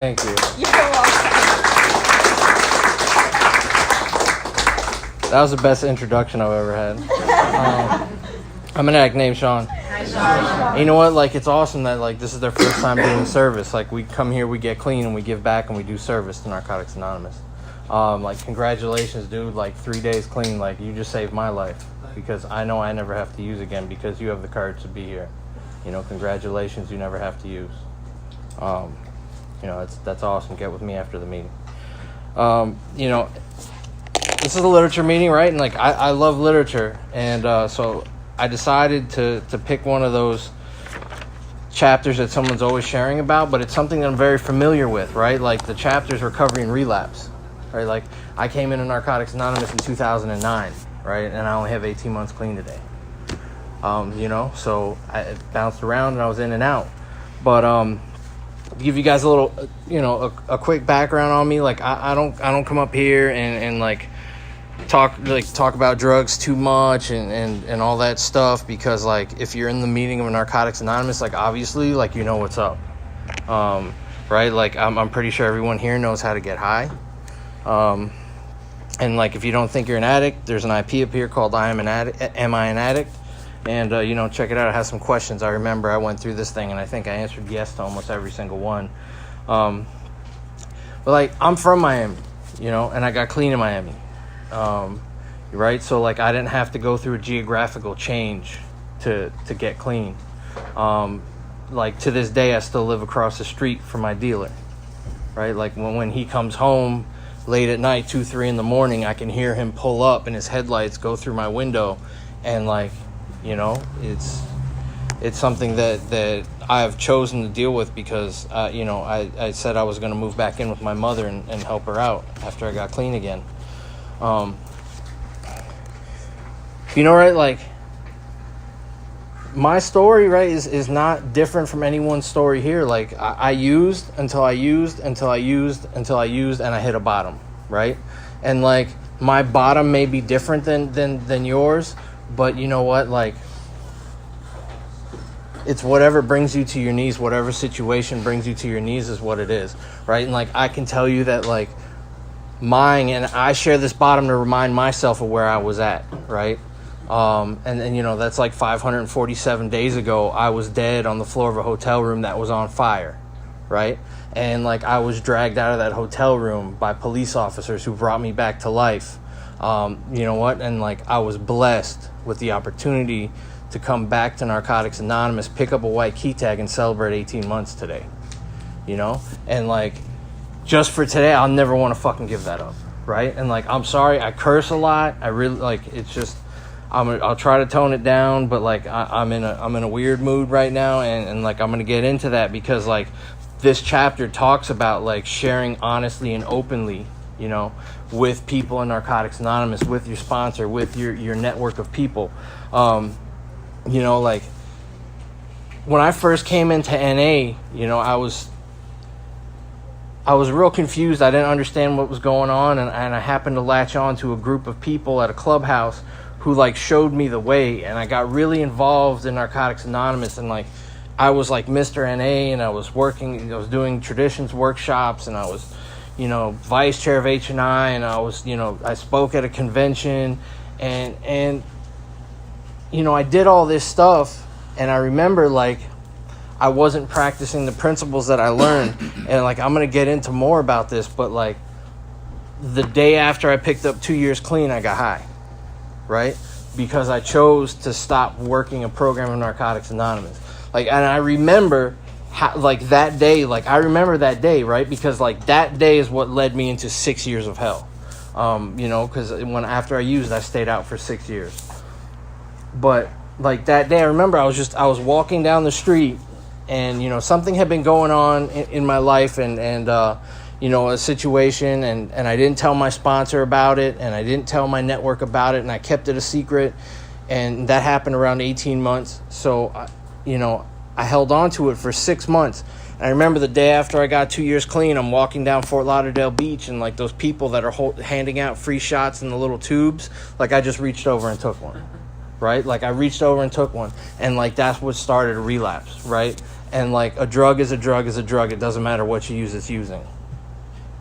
Thank you. You're welcome. That was the best introduction I've ever had. I'm an addict named Sean. Hi, Sean. You know what? Like, it's awesome that, like, this is their first time doing service. Like, we come here, we get clean, and we give back, and we do service to Narcotics Anonymous. Like, congratulations, dude. Like, 3 days clean. Like, you just saved my life. Because I know I never have to use again because you have the courage to be here. You know, congratulations, you never have to use. You know, that's awesome. Get with me after the meeting. You know, this is a literature meeting, right? And, like, I love literature. And so I decided to pick one of those chapters that someone's always sharing about, but it's something that I'm very familiar with, right? Like, the chapter's recovery and relapse, right? Like, I came into Narcotics Anonymous in 2009, right? And I only have 18 months clean today. You know, so I bounced around and I was in and out. But to give you guys a little, you know, a quick background on me, like, I don't come up here and like talk about drugs too much and all that stuff, because, like, if you're in the meeting of Narcotics Anonymous, like, obviously, like, you know what's up. Right? Like, I'm pretty sure everyone here knows how to get high. And, like, if you don't think you're an addict, there's an IP up here called Am I an Addict? And, you know, check it out. It has some questions. I remember I went through this thing, and I think I answered yes to almost every single one. But, like, I'm from Miami, you know, and I got clean in Miami. Right? So, like, I didn't have to go through a geographical change to get clean. Like, to this day, I still live across the street from my dealer. Right? Like, when he comes home late at night, 2, 3 in the morning, I can hear him pull up and his headlights go through my window, and, like, you know, it's something that I have chosen to deal with because, you know, I said I was going to move back in with my mother and help her out after I got clean again. You know, right, like, my story, right, is not different from anyone's story here. Like, I used until I used, and I hit a bottom, right? And, like, my bottom may be different than yours, but you know what, like, it's whatever brings you to your knees, whatever situation brings you to your knees is what it is, right? And, like, I can tell you that, like, mine, and I share this bottom to remind myself of where I was at, right? And you know, that's like 547 days ago, I was dead on the floor of a hotel room that was on fire, right? And, like, I was dragged out of that hotel room by police officers who brought me back to life. You know what? And, like, I was blessed with the opportunity to come back to Narcotics Anonymous, pick up a white key tag, and celebrate 18 months today, you know? And, like, just for today, I'll never want to fucking give that up, right? And, like, I'm sorry, I curse a lot. I really, like, it's just, I'll try to tone it down, but, like, I'm in a weird mood right now, and like, I'm gonna get into that because, like, this chapter talks about, like, sharing honestly and openly, you know, with people in Narcotics Anonymous, with your sponsor, with your network of people. You know, like, when I first came into NA, you know, I was real confused. I didn't understand what was going on, and I happened to latch on to a group of people at a clubhouse who, like, showed me the way, and I got really involved in Narcotics Anonymous, and, like, I was, like, Mr. NA, and I was doing traditions workshops, and I was, you know, vice chair of H&I, and I was, you know, I spoke at a convention, and you know, I did all this stuff, and I remember, like, I wasn't practicing the principles that I learned, and, like, I'm going to get into more about this, but, like, the day after I picked up 2 years clean, I got high, right? Because I chose to stop working a program of Narcotics Anonymous. Like, and I remember that day, right? Because, like, that day is what led me into 6 years of hell. You know, because after I used, I stayed out for 6 years. But, like, that day, I remember I was walking down the street, and, you know, something had been going on in my life, and you know, a situation, and I didn't tell my sponsor about it, and I didn't tell my network about it, and I kept it a secret, and that happened around 18 months. So, you know, I held on to it for 6 months. And I remember the day after I got 2 years clean, I'm walking down Fort Lauderdale Beach, and, like, those people that are handing out free shots in the little tubes, like, I just reached over and took one, right? Like, I reached over and took one, and, like, that's what started a relapse, right? And like a drug is a drug is a drug. It doesn't matter what you use, it's using.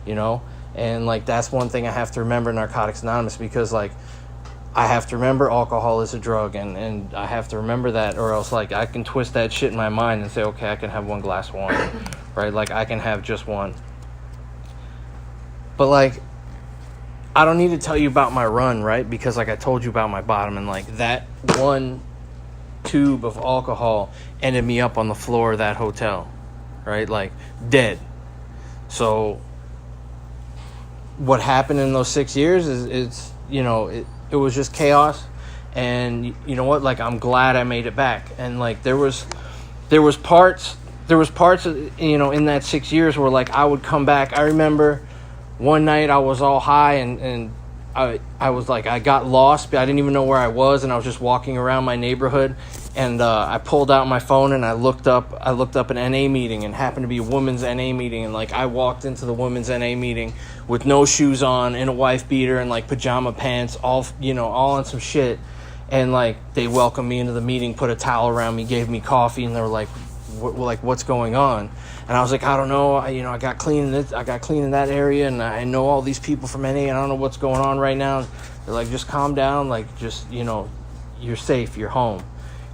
You know? And like that's one thing I have to remember in Narcotics Anonymous, because like I have to remember alcohol is a drug, and I have to remember that, or else like I can twist that shit in my mind and say, okay, I can have one glass of wine, right? Like I can have just one. But like I don't need to tell you about my run, right? Because like I told you about my bottom, and like that one tube of alcohol ended me up on the floor of that hotel, right? Like dead. So what happened in those 6 years is you know, it was just chaos. And you know what, like I'm glad I made it back. And like there was parts you know, in that 6 years where like I would come back. I remember one night I was all high, and I was like, I got lost, but I didn't even know where I was, and I was just walking around my neighborhood, and I pulled out my phone and I looked up an NA meeting, and happened to be a women's NA meeting, and like I walked into the women's NA meeting with no shoes on, in a wife beater and like pajama pants, all on some shit, and like they welcomed me into the meeting, put a towel around me, gave me coffee, and they were like, what's going on? And I was like, I don't know. I got clean in that area, and I know all these people from NA, and I don't know what's going on right now. They're like, just calm down. Like, just, you're safe. You're home.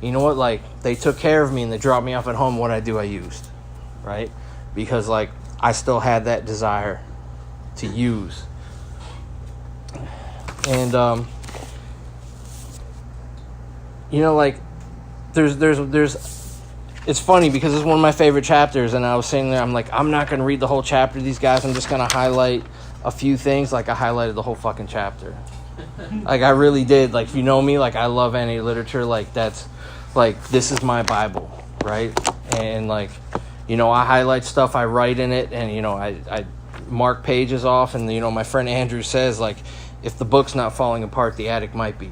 You know what? Like, they took care of me, and they dropped me off at home. What I used, right? Because, like, I still had that desire to use. And, like, there's it's funny because it's one of my favorite chapters, and I was saying there, I'm like, I'm not going to read the whole chapter of these guys. I'm just going to highlight a few things. Like, I highlighted the whole fucking chapter. Like, I really did. Like, if you know me, like, I love NA literature. Like, that's, like, this is my Bible, right? And, like, I highlight stuff, I write in it, and, I mark pages off, and, my friend Andrew says, like, if the book's not falling apart, the attic might be.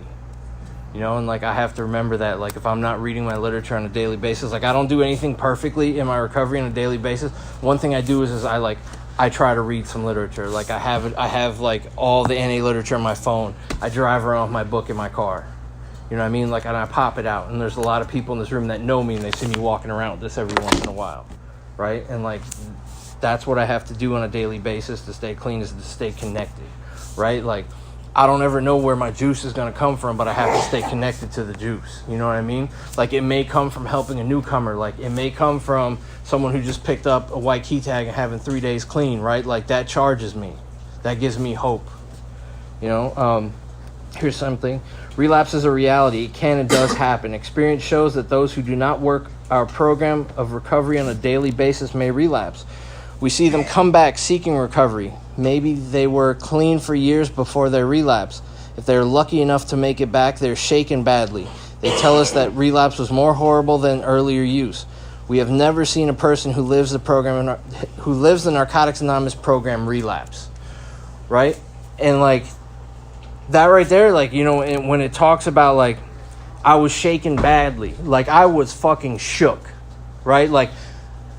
And like I have to remember that, like, if I'm not reading my literature on a daily basis, like I don't do anything perfectly in my recovery on a daily basis. One thing I do is I try to read some literature. Like I have like all the NA literature on my phone. I drive around with my book in my car. You know what I mean? Like, and I pop it out, and there's a lot of people in this room that know me, and they see me walking around with this every once in a while, right? And like that's what I have to do on a daily basis to stay clean, is to stay connected, right? Like, I don't ever know where my juice is going to come from, but I have to stay connected to the juice. You know what I mean? Like, it may come from helping a newcomer. Like, it may come from someone who just picked up a white key tag and having 3 days clean, right? Like, that charges me. That gives me hope. Here's something. Relapse is a reality. It can and does happen. Experience shows that those who do not work our program of recovery on a daily basis may relapse. We see them come back seeking recovery. Maybe they were clean for years before their relapse. If they're lucky enough to make it back, they're shaken badly. They tell us that relapse was more horrible than earlier use. We have never seen a person who lives the Narcotics Anonymous program relapse, right? And like that right there, like, when it talks about like I was shaken badly, like I was fucking shook, right? Like,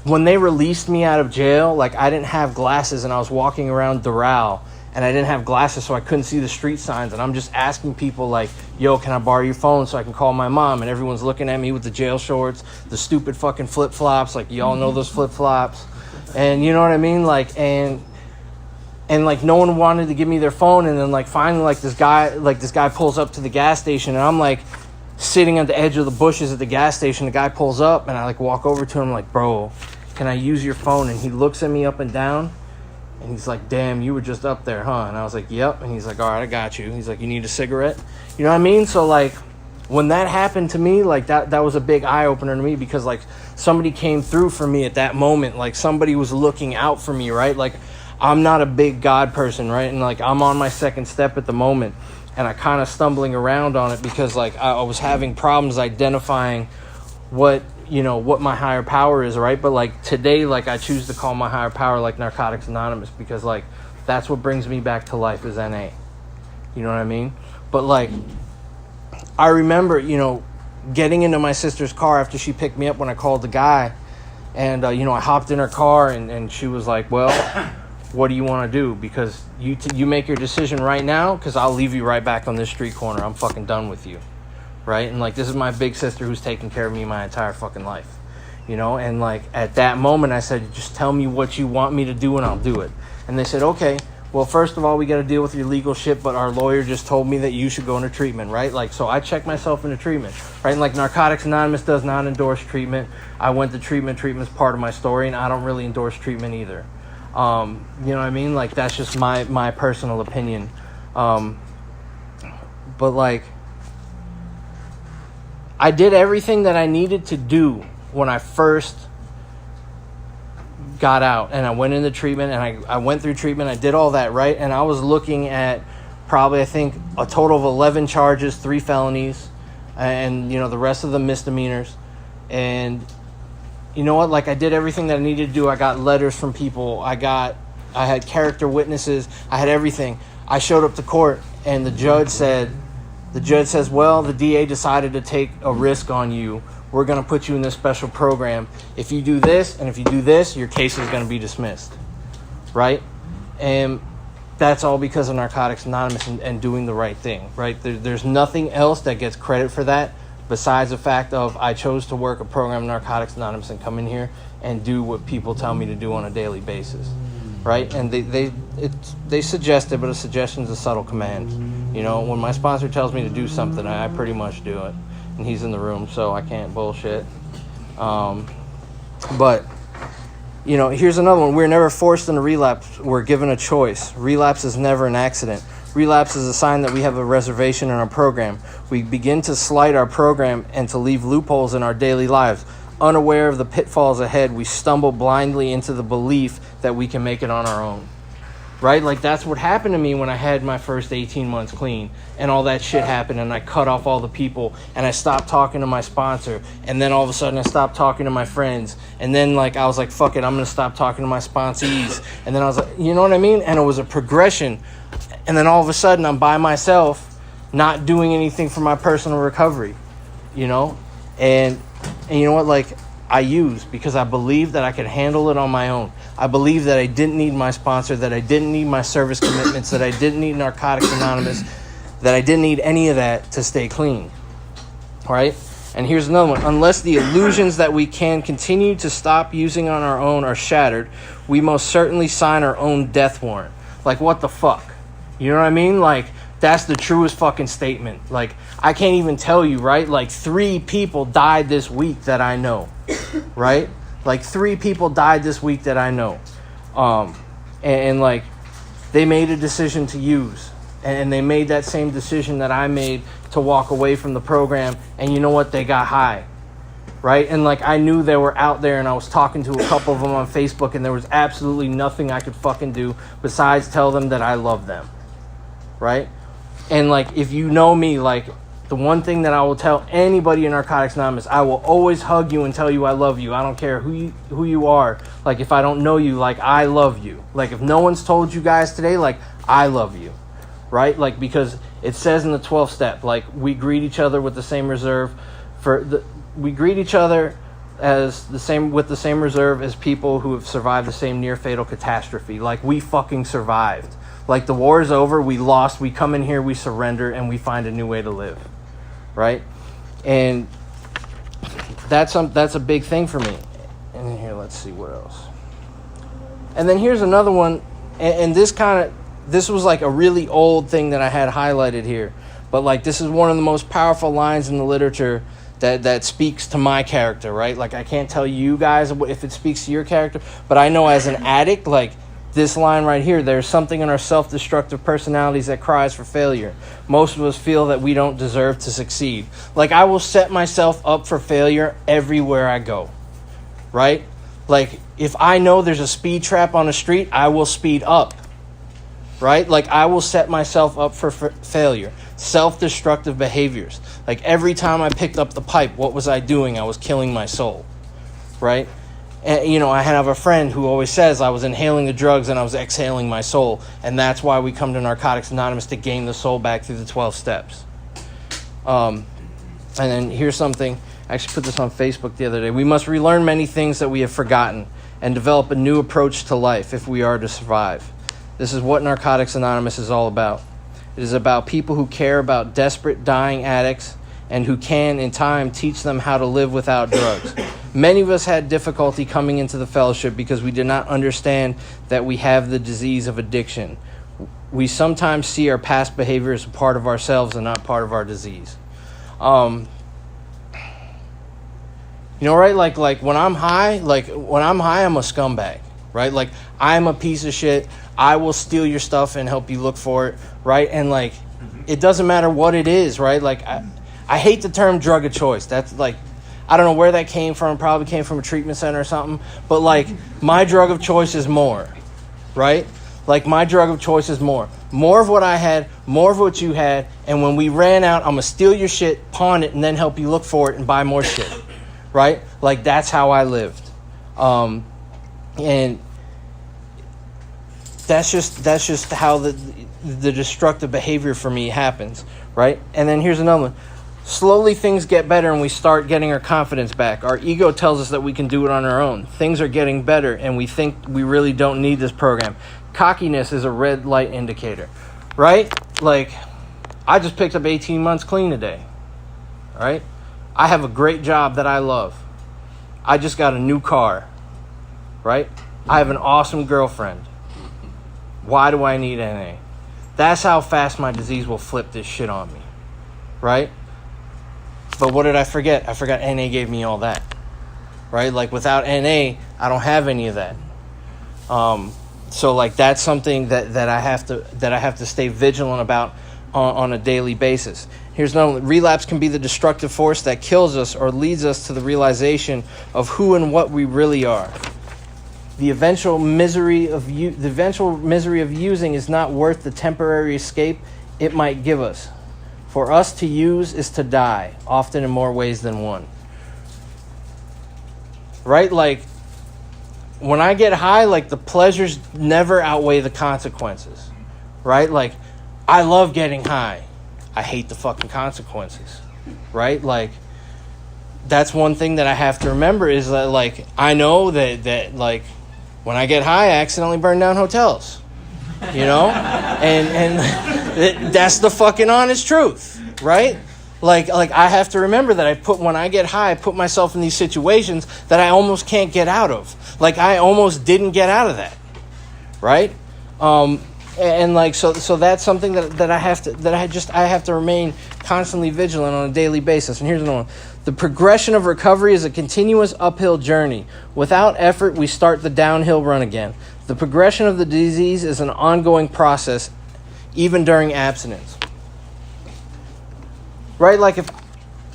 when they released me out of jail, like I didn't have glasses, and I was walking around Doral, and I didn't have glasses, so I couldn't see the street signs, and I'm just asking people like, yo, can I borrow your phone so I can call my mom? And everyone's looking at me with the jail shorts, the stupid fucking flip-flops, like y'all know those flip-flops, and you know what I mean? Like, and like no one wanted to give me their phone, and then like finally like this guy pulls up to the gas station, and I'm like sitting at the edge of the bushes at the gas station. The guy pulls up, and I like walk over to him like, bro, can I use your phone? And he looks at me up and down, and he's like, damn, you were just up there, huh? And I was like, yep. And he's like, all right, I got you. He's like, you need a cigarette? You know what I mean? So like when that happened to me, like that was a big eye opener to me, because like somebody came through for me at that moment. Like somebody was looking out for me, right? Like I'm not a big God person, right? And like I'm on my second step at the moment, and I kind of stumbling around on it because like I was having problems identifying what my higher power is, right? But like today, like I choose to call my higher power like Narcotics Anonymous, because like that's what brings me back to life is NA. You know what I mean? But like I remember, getting into my sister's car after she picked me up when I called the guy, and I hopped in her car, and she was like, well, what do you want to do? Because you make your decision right now, because I'll leave you right back on this street corner. I'm fucking done with you, right? And like this is my big sister who's taken care of me my entire fucking life. you know? And like at that moment I said, just tell me what you want me to do and I'll do it. And they said, okay, well, first of all, we got to deal with your legal shit, but our lawyer just told me that you should go into treatment, right? Like, so I checked myself into treatment, right? And like Narcotics Anonymous does not endorse treatment. I went to treatment. Treatment's part of my story, and I don't really endorse treatment either. You know what I mean? Like, that's just my personal opinion. But like, I did everything that I needed to do when I first got out, and I went into treatment, and I went through treatment. I did all that, right? And I was looking at probably, I think, a total of 11 charges, 3 felonies, and, you know, the rest of them misdemeanors. And you know what? Like, I did everything that I needed to do. I got letters from people. I had character witnesses. I had everything. I showed up to court, and the judge says, well, the DA decided to take a risk on you. We're going to put you in this special program. If you do this and if you do this, your case is going to be dismissed, right? And that's all because of Narcotics Anonymous and doing the right thing, right? There's nothing else that gets credit for that besides the fact of I chose to work a program, Narcotics Anonymous, and come in here and do what people tell me to do on a daily basis, right? And they suggest it, but a suggestion is a subtle command. You know, when my sponsor tells me to do something, I pretty much do it. And he's in the room, so I can't bullshit. But, you know, here's another one. We're never forced into relapse. We're given a choice. Relapse is never an accident. Relapse is a sign that we have a reservation in our program. We begin to slight our program and to leave loopholes in our daily lives. Unaware of the pitfalls ahead, we stumble blindly into the belief that we can make it on our own. Right? Like, that's what happened to me when I had my first 18 months clean and all that shit happened, and I cut off all the people and I stopped talking to my sponsor, and then all of a sudden I stopped talking to my friends, and then like I was like, fuck it, I'm gonna stop talking to my sponsees, and then I was like, you know what I mean? And it was a progression, and then all of a sudden I'm by myself not doing anything for my personal recovery, you know? And you know what, like, I used because I believed that I could handle it on my own. I believed that I didn't need my sponsor, that I didn't need my service commitments, that I didn't need Narcotics Anonymous, that I didn't need any of that to stay clean. All right? And here's another one. Unless the illusions that we can continue to stop using on our own are shattered, we most certainly sign our own death warrant. Like, what the fuck? You know what I mean? Like, that's the truest fucking statement. Like, I can't even tell you, right? Like, 3 people died this week that I know. Right? Like, 3 people died this week that I know. And like, they made a decision to use. And they made that same decision that I made to walk away from the program. And you know what? They got high. Right? And like, I knew they were out there, and I was talking to a couple of them on Facebook, and there was absolutely nothing I could fucking do besides tell them that I love them. Right? And like, if you know me, like, the one thing that I will tell anybody in Narcotics Anonymous, I will always hug you and tell you I love you. I don't care who you are. Like, if I don't know you, like, I love you. Like, if no one's told you guys today, like, I love you. Right? Like, because it says in the 12th step, like, we greet each other with the same reserve we greet each other with the same reserve as people who have survived the same near fatal catastrophe. Like, we fucking survived. Like, the war is over, we lost, we come in here, we surrender, and we find a new way to live. Right? And that's a big thing for me. And here, let's see what else. And then here's another one, and this was like a really old thing that I had highlighted here, but like, this is one of the most powerful lines in the literature that speaks to my character, right? Like, I can't tell you guys if it speaks to your character, but I know as an addict, like, this line right here, there's something in our self-destructive personalities that cries for failure. Most of us feel that we don't deserve to succeed. Like, I will set myself up for failure everywhere I go, right? Like, if I know there's a speed trap on the street, I will speed up, right? Like, I will set myself up for failure. Self-destructive behaviors. Like, every time I picked up the pipe, what was I doing? I was killing my soul, right? And, you know, I have a friend who always says I was inhaling the drugs and I was exhaling my soul. And that's why we come to Narcotics Anonymous, to gain the soul back through the 12 steps. And then here's something. I actually put this on Facebook the other day. We must relearn many things that we have forgotten and develop a new approach to life if we are to survive. This is what Narcotics Anonymous is all about. It is about people who care about desperate, dying addicts and who can, in time, teach them how to live without drugs. Many of us had difficulty coming into the fellowship because we did not understand that we have the disease of addiction. We sometimes see our past behavior as a part of ourselves and not part of our disease. Right? Like when I'm high, I'm a scumbag, right? Like, I'm a piece of shit. I will steal your stuff and help you look for it, right? And like, it doesn't matter what it is, right? Like, I hate the term drug of choice. That's like, I don't know where that came from. Probably came from a treatment center or something. But like, my drug of choice is more, right? Like, my drug of choice is more. More of what I had, more of what you had. And when we ran out, I'm going to steal your shit, pawn it, and then help you look for it and buy more shit, right? Like, that's how I lived. And that's just how the destructive behavior for me happens, right? And then here's another one. Slowly things get better and we start getting our confidence back. Our ego tells us that we can do it on our own. Things are getting better and we think we really don't need this program. Cockiness is a red light indicator, right? Like, I just picked up 18 months clean today, right? I have a great job that I love. I just got a new car, right? I have an awesome girlfriend. Why do I need NA? That's how fast my disease will flip this shit on me, right? But what did I forget? I forgot NA gave me all that, right? Like, without NA, I don't have any of that. So like, that's something that I have to stay vigilant about on a daily basis. Here's another one. Relapse can be the destructive force that kills us or leads us to the realization of who and what we really are. The eventual misery of using is not worth the temporary escape it might give us. For us to use is to die, often in more ways than one. Right? Like, when I get high, like, the pleasures never outweigh the consequences. Right? Like, I love getting high. I hate the fucking consequences. Right? Like, that's one thing that I have to remember is that, like, I know that like, when I get high, I accidentally burn down hotels. You know? And that's the fucking honest truth, right? Like I have to remember that when I get high, I put myself in these situations that I almost can't get out of. Like, I almost didn't get out of that, right? And like, so that's something that I have to remain constantly vigilant on a daily basis. And here's another one. The progression of recovery is a continuous uphill journey. Without effort, we start the downhill run again. The progression of the disease is an ongoing process, even during abstinence. Right? Like, if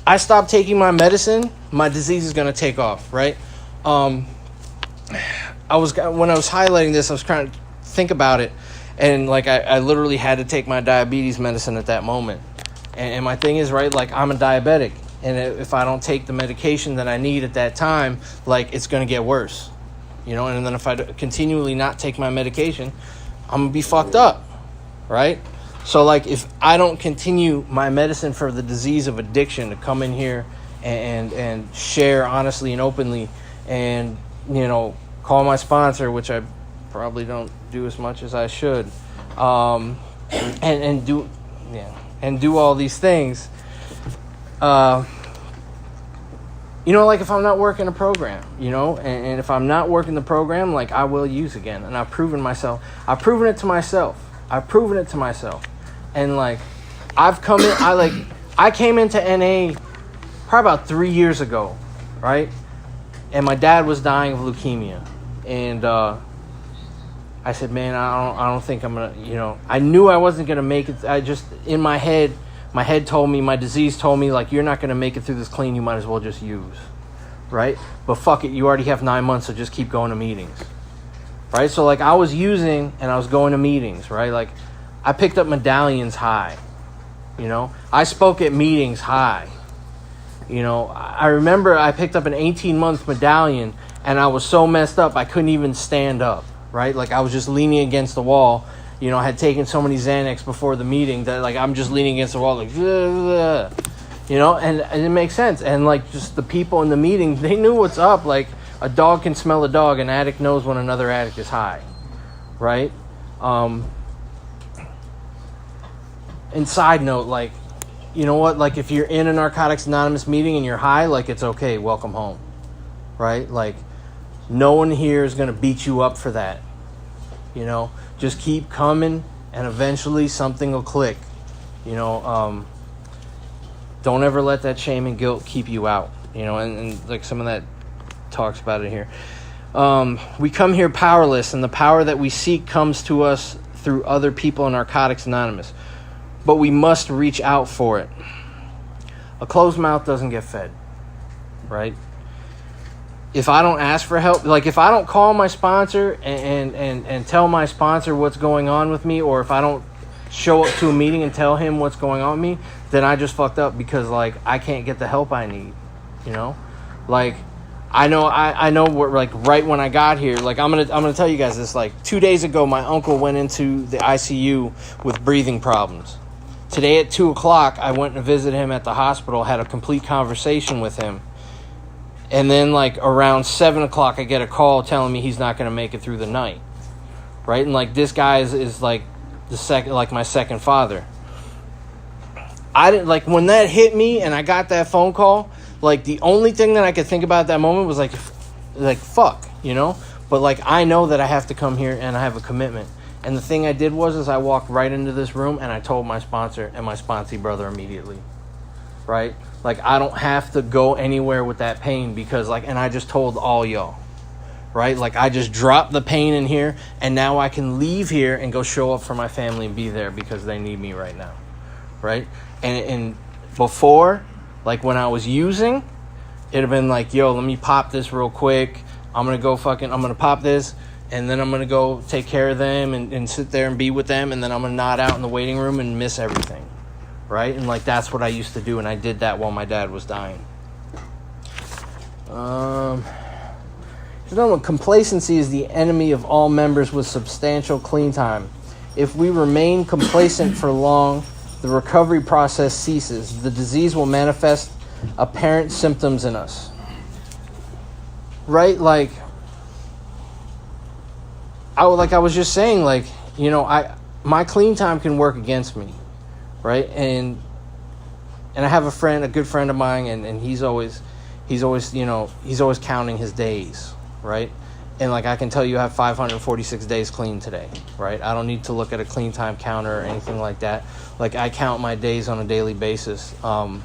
I stop taking my medicine, my disease is going to take off, right? When I was highlighting this, I was trying to think about it, and like, I literally had to take my diabetes medicine at that moment. And my thing is, right, like, I'm a diabetic, and if I don't take the medication that I need at that time, like, it's going to get worse. You know, and then if I continually not take my medication, I'm going to be fucked up, right? So, like, if I don't continue my medicine for the disease of addiction to come in here and share honestly and openly and, you know, call my sponsor, which I probably don't do as much as I should, and do all these things, you know, like, if I'm not working a program, you know, and if I'm not working the program, like, I will use again. And I've proven it to myself. And like, I came into NA probably about 3 years ago, right? And my dad was dying of leukemia. And I said, man, I don't think I'm going to, you know, I knew I wasn't going to make it. I just, in my head told me, my disease told me, like, you're not going to make it through this clean. You might as well just use, right? But fuck it, you already have 9 months, so just keep going to meetings, right? So, like, I was using and I was going to meetings, right? Like, I picked up medallions high, you know? I spoke at meetings high, you know? I remember I picked up an 18-month medallion and I was so messed up I couldn't even stand up, right? Like, I was just leaning against the wall. You know, I had taken so many Xanax before the meeting that, like, I'm just leaning against the wall, like, you know, and it makes sense. And, like, just the people in the meeting, they knew what's up. Like, a dog can smell a dog. An addict knows when another addict is high, right? And side note, like, you know what? Like, if you're in a Narcotics Anonymous meeting and you're high, like, it's okay. Welcome home, right? Like, no one here is going to beat you up for that. You know, just keep coming, and eventually something will click. You know, don't ever let that shame and guilt keep you out. You know, and like some of that talks about it here. We come here powerless, and the power that we seek comes to us through other people in Narcotics Anonymous. But we must reach out for it. A closed mouth doesn't get fed, right? If I don't ask for help, like if I don't call my sponsor and tell my sponsor what's going on with me, or if I don't show up to a meeting and tell him what's going on with me, then I just fucked up, because like I can't get the help I need, you know? Like I know what, like right when I got here, like I'm gonna tell you guys this, like 2 days ago my uncle went into the ICU with breathing problems. Today at 2:00 I went and visited him at the hospital, had a complete conversation with him. And then like around 7:00 I get a call telling me he's not gonna make it through the night. Right? And like this guy is like my second father. I didn't, like, when that hit me and I got that phone call, like the only thing that I could think about at that moment was like fuck, you know? But like I know that I have to come here and I have a commitment. And the thing I did was I walked right into this room and I told my sponsor and my sponsee brother immediately. Right? Like I don't have to go anywhere with that pain, because like, and I just told all y'all. Right? Like I just dropped the pain in here, and now I can leave here and go show up for my family and be there because they need me right now. Right? And before, like when I was using, it'd have been like, yo, let me pop this real quick. I'm going to pop this, and then I'm going to go take care of them and sit there and be with them, and then I'm going to nod out in the waiting room and miss everything. Right? And like that's what I used to do, and I did that while my dad was dying. Complacency is the enemy of all members with substantial clean time. If we remain complacent for long, the recovery process ceases. The disease will manifest apparent symptoms in us. Right? Like I was just saying, like, you know, my clean time can work against me. Right? And I have a good friend of mine, and he's always counting his days. Right? And like I can tell you I have 546 days clean today, right? I don't need to look at a clean time counter or anything like that. Like I count my days on a daily basis. And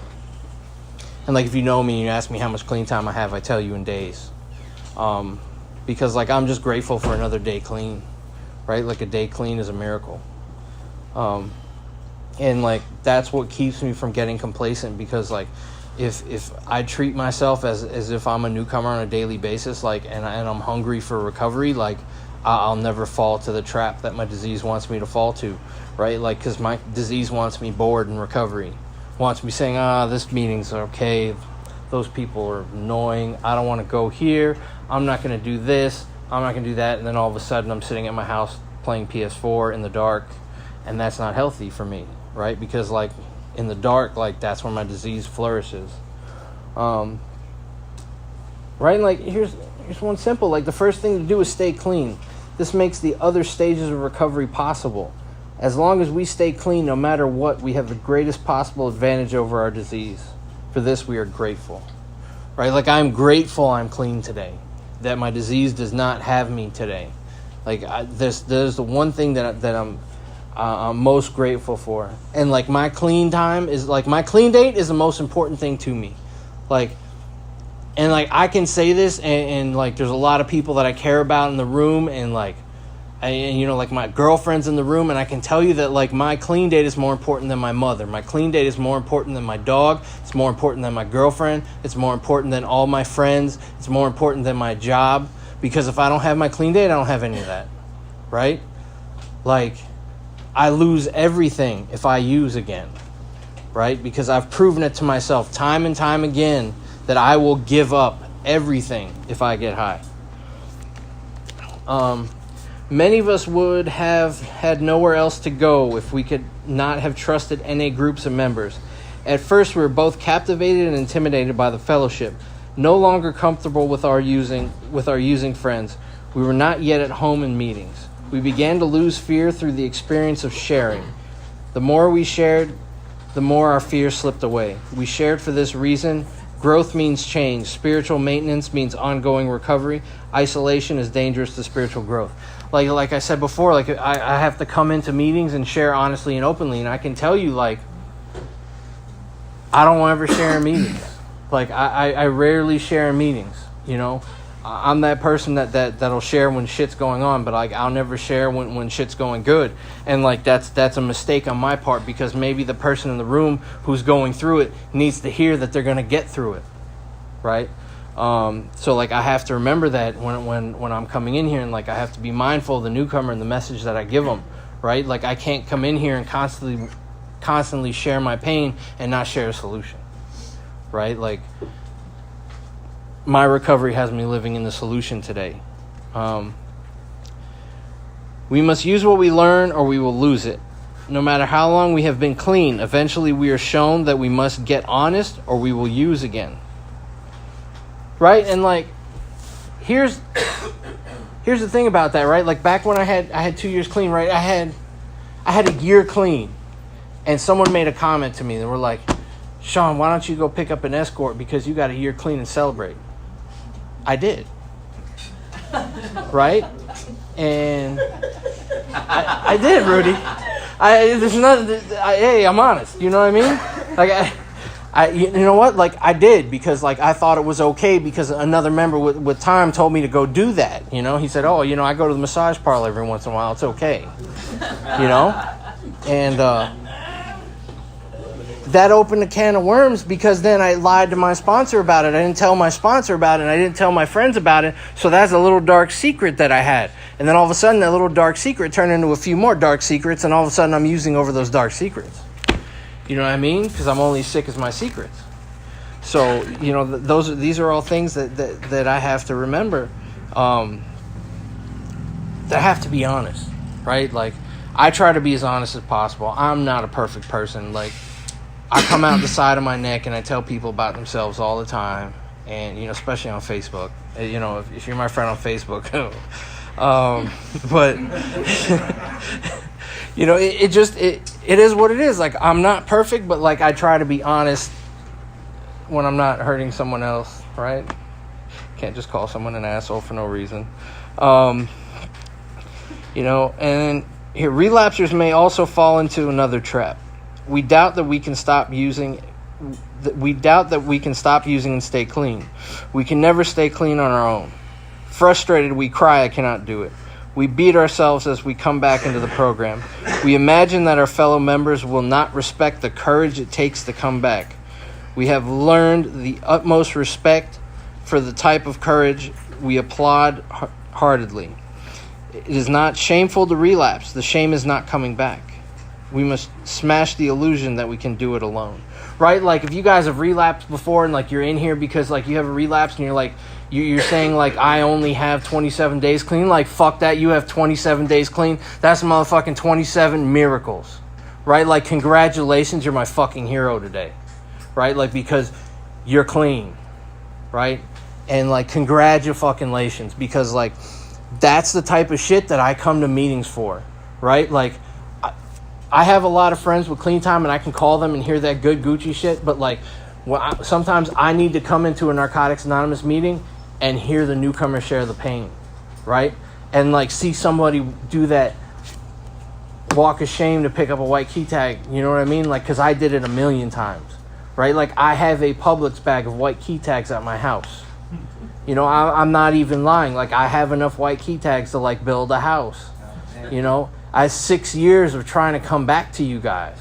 like if you know me and you ask me how much clean time I have, I tell you in days. Because like I'm just grateful for another day clean, right? Like a day clean is a miracle. And like that's what keeps me from getting complacent, because like if I treat myself as if I'm a newcomer on a daily basis, like and I'm hungry for recovery, like I'll never fall to the trap that my disease wants me to fall to, right? Like because my disease wants me bored in recovery, wants me saying, this meeting's okay, those people are annoying, I don't want to go here, I'm not going to do this, I'm not going to do that, and then all of a sudden I'm sitting at my house playing PS4 in the dark, and that's not healthy for me, right? Because like in the dark, like that's where my disease flourishes. Right? And like here's one simple, like the first thing to do is stay clean. This makes the other stages of recovery possible. As long as we stay clean, no matter what, we have the greatest possible advantage over our disease. For this we are grateful. Right? Like I'm grateful I'm clean today, that my disease does not have me today. Like there's the one thing that I'm most grateful for. And like my clean time is like my clean date is the most important thing to me. Like, and like I can say this, and like there's a lot of people that I care about in the room, and like you know, like my girlfriend's in the room, and I can tell you that like my clean date is more important than my mother. My clean date is more important than my dog. It's more important than my girlfriend. It's more important than all my friends. It's more important than my job. Because if I don't have my clean date, I don't have any of that. Right? Like I lose everything if I use again, right? Because I've proven it to myself time and time again that I will give up everything if I get high. Many of us would have had nowhere else to go if we could not have trusted NA groups of members. At first, we were both captivated and intimidated by the fellowship, no longer comfortable with our using friends. We were not yet at home in meetings. We began to lose fear through the experience of sharing. The more we shared, the more our fears slipped away. We shared for this reason. Growth means change. Spiritual maintenance means ongoing recovery. Isolation is dangerous to spiritual growth. Like I said before, like I have to come into meetings and share honestly and openly, and I can tell you, like, I don't ever share in meetings. Like I rarely share in meetings. You know, I'm that person that'll share when shit's going on, but like I'll never share when shit's going good. And like that's a mistake on my part, because maybe the person in the room who's going through it needs to hear that they're gonna get through it, right? So like I have to remember that when I'm coming in here, and like I have to be mindful of the newcomer and the message that I give them, right? Like I can't come in here and constantly share my pain and not share a solution, right? Like my recovery has me living in the solution today. We must use what we learn or we will lose it. No matter how long we have been clean, eventually we are shown that we must get honest or we will use again. Right? And like, here's the thing about that, right? Like back when I had 2 years clean, right? I had a year clean, and someone made a comment to me. They were like, Sean, why don't you go pick up an escort because you got a year clean and celebrate? I did. Right? And I did, Rudy. Hey, I'm honest. You know what I mean? Like, you know what? Like, I did, because like I thought it was okay, because another member with time told me to go do that. You know, he said, "Oh, you know, I go to the massage parlor every once in a while. It's okay." You know, and that opened a can of worms, because then I lied to my sponsor about it. I didn't tell my sponsor about it, and I didn't tell my friends about it. So that's a little dark secret that I had. And then all of a sudden, that little dark secret turned into a few more dark secrets, and all of a sudden I'm using over those dark secrets. You know what I mean? Because I'm only as sick as my secrets. So, you know, these are all things that I have to remember. That have to be honest, right? Like, I try to be as honest as possible. I'm not a perfect person. Like, I come out the side of my neck and I tell people about themselves all the time. And, you know, especially on Facebook. You know, if you're my friend on Facebook. But, you know, it is what it is. Like, I'm not perfect, but, like, I try to be honest when I'm not hurting someone else, right? Can't just call someone an asshole for no reason. You know, and here, relapsers may also fall into another trap. We doubt that we can stop using and stay clean. We can never stay clean on our own. Frustrated, we cry, I cannot do it. We beat ourselves as we come back into the program. We imagine that our fellow members will not respect the courage it takes to come back. We have learned the utmost respect for the type of courage we applaud heartedly. It is not shameful to relapse. The shame is not coming back. We must smash the illusion that we can do it alone. Right? Like, if you guys have relapsed before, and like you're in here because like you have a relapse, and you're like, you're saying like, I only have 27 days clean. Like, fuck that. You have 27 days clean. That's motherfucking 27 miracles. Right? Like, congratulations. You're my fucking hero today. Right? Like, because you're clean. Right? And like, congratulations, because like, that's the type of shit that I come to meetings for. Right? Like, I have a lot of friends with clean time, and I can call them and hear that good Gucci shit. But like, sometimes I need to come into a Narcotics Anonymous meeting and hear the newcomer share the pain, right? And like, see somebody do that walk of shame to pick up a white key tag. You know what I mean? Like, because I did it a million times, right? Like, I have a Publix bag of white key tags at my house. You know, I'm not even lying. Like, I have enough white key tags to like build a house. You know. I had 6 years of trying to come back to you guys.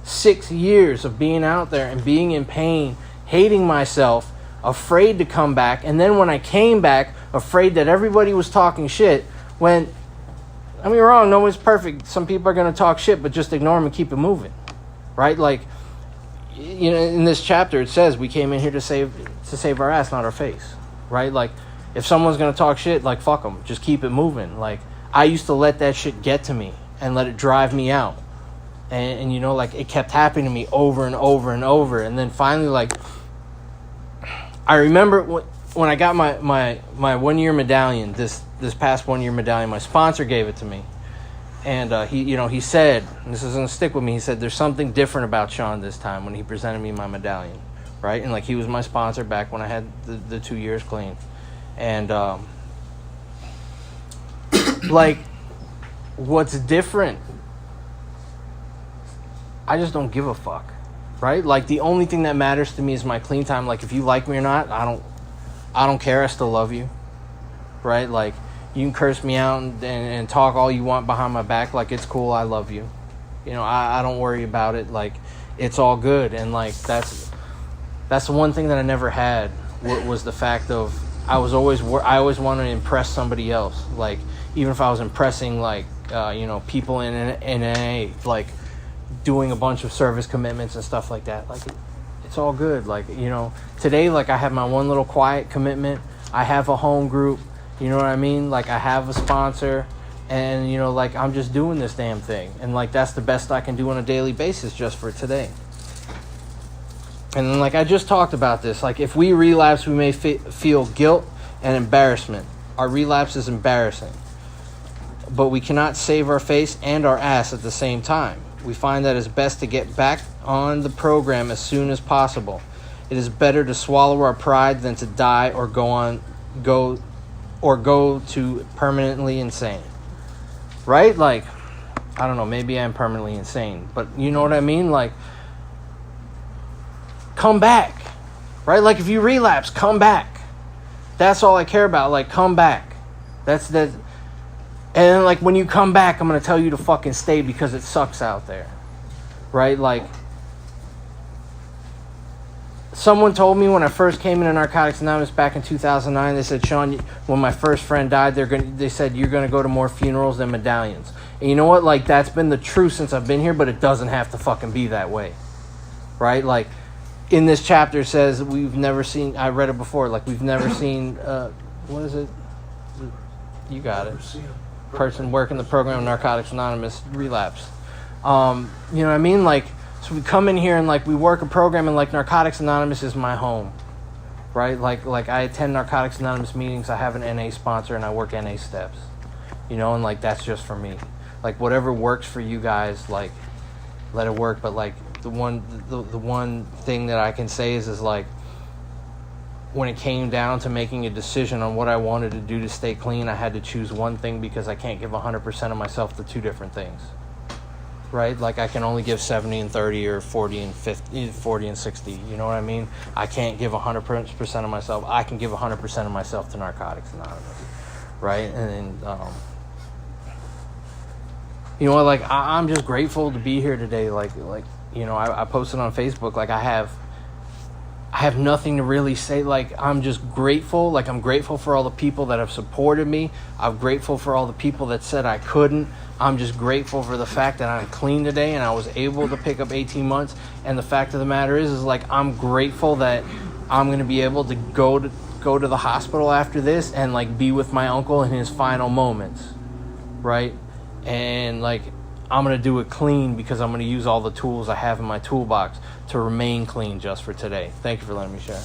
6 years of being out there and being in pain, hating myself, afraid to come back. And then when I came back, afraid that everybody was talking shit. When, I mean, wrong, no one's perfect. Some people are going to talk shit, but just ignore them and keep it moving. Right? Like, you know, in this chapter it says we came in here to save our ass, not our face. Right? Like, if someone's going to talk shit, like, fuck them. Just keep it moving. Like, I used to let that shit get to me and let it drive me out. And you know, like, it kept happening to me over and over and over. And then finally, like, I remember when I got my 1 year medallion, this past 1 year medallion, my sponsor gave it to me. And he said, and this is gonna stick with me. He said, "There's something different about Sean this time," when he presented me my medallion, right? And like he was my sponsor back when I had the 2 years clean, and like, what's different? I just don't give a fuck, right? Like the only thing that matters to me is my clean time. Like if you like me or not, I don't care. I still love you, right? Like. You can curse me out and talk all you want behind my back. Like, it's cool. I love you. I don't worry about it. Like, it's all good. And, like, that's the one thing that I never had was the fact of I always wanted to impress somebody else. Like, even if I was impressing, like, people in NA, like, doing a bunch of service commitments and stuff like that. Like, it's all good. Like, today, like, I have my one little quiet commitment. I have a home group. You know what I mean? Like, I have a sponsor, and, like, I'm just doing this damn thing. And, like, that's the best I can do on a daily basis just for today. And then, like, I just talked about this. Like, if we relapse, we may feel guilt and embarrassment. Our relapse is embarrassing. But we cannot save our face and our ass at the same time. We find that it's best to get back on the program as soon as possible. It is better to swallow our pride than to die or go to permanently insane. Right? Like, I don't know, maybe I'm permanently insane, but you know what I mean? Like, come back. Right? Like, if you relapse, come back. That's all I care about. Like, come back. That's that. And like, when you come back, I'm going to tell you to fucking stay because it sucks out there. Right? Like, someone told me when I first came into Narcotics Anonymous back in 2009, they said, Sean, when my first friend died, they said, you're going to go to more funerals than medallions. And you know what? Like, that's been the truth since I've been here, but it doesn't have to fucking be that way. Right? Like, in this chapter it says, we've never seen, I read it before, like, we've never seen, what is it? You got it. Person working the program Narcotics Anonymous relapse. You know what I mean? Like, so we come in here and, like, we work a program, and, like, Narcotics Anonymous is my home, right? Like I attend Narcotics Anonymous meetings. I have an NA sponsor, and I work NA steps, and, like, that's just for me. Like, whatever works for you guys, like, let it work. But, like, the one thing that I can say is like, when it came down to making a decision on what I wanted to do to stay clean, I had to choose one thing because I can't give 100% of myself to two different things. Right? Like, I can only give 70 and 30 or 40 and 50, 40 and 60. You know what I mean? I can't give 100% of myself. I can give 100% of myself to Narcotics Anonymous. Right? And you know what? Like, I'm just grateful to be here today. Like I posted on Facebook, like, I have nothing to really say. Like, I'm just grateful. Like, I'm grateful for all the people that have supported me. I'm grateful for all the people that said I couldn't. I'm just grateful for the fact that I'm clean today and I was able to pick up 18 months. And the fact of the matter is like, I'm grateful that I'm going to be able to go to the hospital after this and, like, be with my uncle in his final moments. Right? And, like, I'm going to do it clean because I'm going to use all the tools I have in my toolbox to remain clean just for today. Thank you for letting me share.